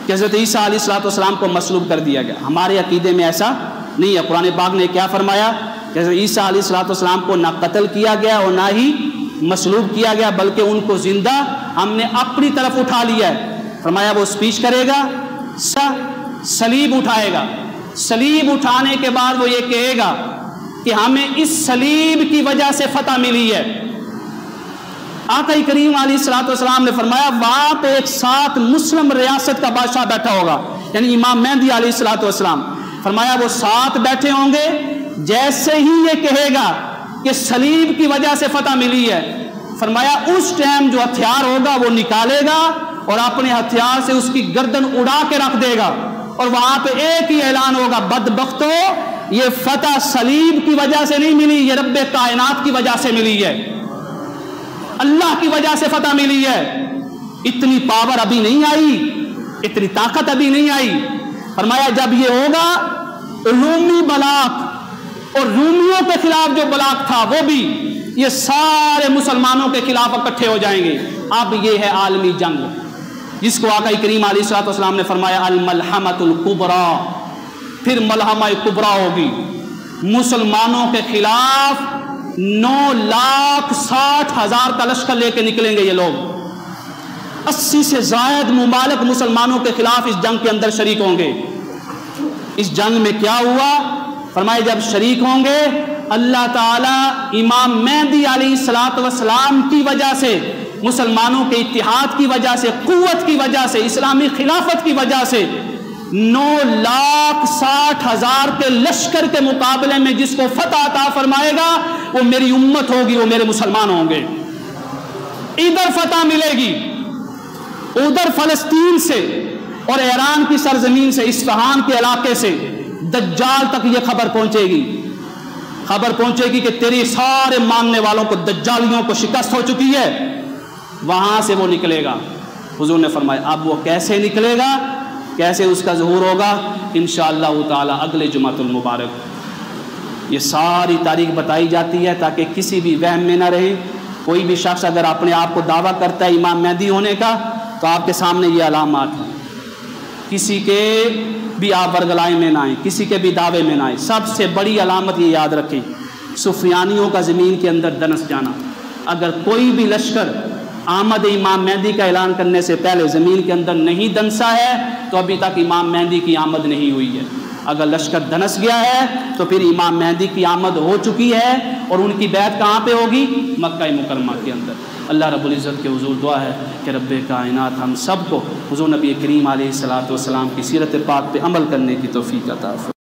کہ حضرت عیسیٰ علیہ الصلوۃ والسلام کو مصلوب کر دیا گیا۔ ہمارے عقیدے میں ایسا نہیں ہے۔ قرآن پاک نے کیا فرمایا کہ حضرت عیسیٰ علیہ الصلوۃ والسلام کو نہ قتل کیا گیا اور نہ ہی مصلوب کیا گیا، بلکہ ان کو زندہ ہم نے اپنی طرف اٹھا لیا ہے۔ فرمایا وہ سپیچ کرے گا، صلیب اٹھائے گا، صلیب اٹھانے کے بعد وہ یہ کہے گا کہ ہمیں اس صلیب کی وجہ سے فتح ملی ہے۔ آقا کریم علیہ الصلوۃ والسلام نے فرمایا وہاں پہ ایک ساتھ مسلم ریاست کا بادشاہ بیٹھا ہوگا، یعنی امام مہدی علیہ الصلوۃ والسلام۔ فرمایا وہ ساتھ بیٹھے ہوں گے، جیسے ہی یہ کہے گا کہ صلیب کی وجہ سے فتح ملی ہے، فرمایا اس ٹائم جو ہتھیار ہوگا وہ نکالے گا اور اپنے ہتھیار سے اس کی گردن اڑا کے رکھ دے گا، اور وہاں پہ ایک ہی اعلان ہوگا، بدبختو یہ فتح صلیب کی وجہ سے نہیں ملی، یہ رب کائنات کی وجہ سے ملی ہے، اللہ کی وجہ سے فتح ملی ہے۔ اتنی پاور ابھی نہیں آئی، اتنی طاقت ابھی نہیں آئی۔ فرمایا جب یہ ہوگا رومی بلاک اور رومیوں کے خلاف جو بلاک تھا وہ بھی یہ سارے مسلمانوں کے خلاف اکٹھے ہو جائیں گے۔ اب یہ ہے عالمی جنگ، جس کو آقا کریم علیہ الصلوۃ والسلام نے فرمایا الملحمۃ الکبریٰ، پھر ملحمہ کبریٰ ہوگی، مسلمانوں کے خلاف 9,60,000 کا لشکر لے کے نکلیں گے یہ لوگ، 80 سے زائد ممالک مسلمانوں کے خلاف اس جنگ کے اندر شریک ہوں گے۔ اس جنگ میں کیا ہوا؟ فرمائے جب شریک ہوں گے اللہ تعالیٰ امام مہدی علیہ الصلوۃ والسلام کی وجہ سے، مسلمانوں کے اتحاد کی وجہ سے، قوت کی وجہ سے، اسلامی خلافت کی وجہ سے 9,60,000 کے لشکر کے مقابلے میں جس کو فتح عطا فرمائے گا وہ میری امت ہوگی، وہ میرے مسلمان ہوں گے۔ ادھر فتح ملے گی، ادھر فلسطین سے اور ایران کی سرزمین سے، اصفہان کے علاقے سے دجال تک یہ خبر پہنچے گی، خبر پہنچے گی کہ تیری سارے ماننے والوں کو، دجالیوں کو شکست ہو چکی ہے۔ وہاں سے وہ نکلے گا۔ حضور نے فرمایا اب وہ کیسے نکلے گا، کیسے اس کا ظہور ہوگا؟ انشاءاللہ تعالی اگلے جمعۃ المبارک یہ ساری تاریخ بتائی جاتی ہے تاکہ کسی بھی وہم میں نہ رہے کوئی بھی شخص اگر اپنے آپ کو دعویٰ کرتا ہے امام مہدی ہونے کا تو آپ کے سامنے یہ علامات ہیں، کسی کے بھی آپ ورگلائے میں نہ آئیں، کسی کے بھی دعوے میں نہ آئیں۔ سب سے بڑی علامت یہ یاد رکھیں، سفیانیوں کا زمین کے اندر دنس جانا۔ اگر کوئی بھی لشکر آمد امام مہدی کا اعلان کرنے سے پہلے زمین کے اندر نہیں دنسا ہے تو ابھی تک امام مہدی کی آمد نہیں ہوئی ہے۔ اگر لشکر دنس گیا ہے تو پھر امام مہدی کی آمد ہو چکی ہے، اور ان کی بیعت کہاں پہ ہوگی؟ مکہ مکرمہ کے اندر۔ اللہ رب العزت کے حضور دعا ہے کہ رب کائنات ہم سب کو حضور نبی کریم علیہ الصلوۃ والسلام کی سیرت پاک پہ عمل کرنے کی توفیق عطا فرمائے۔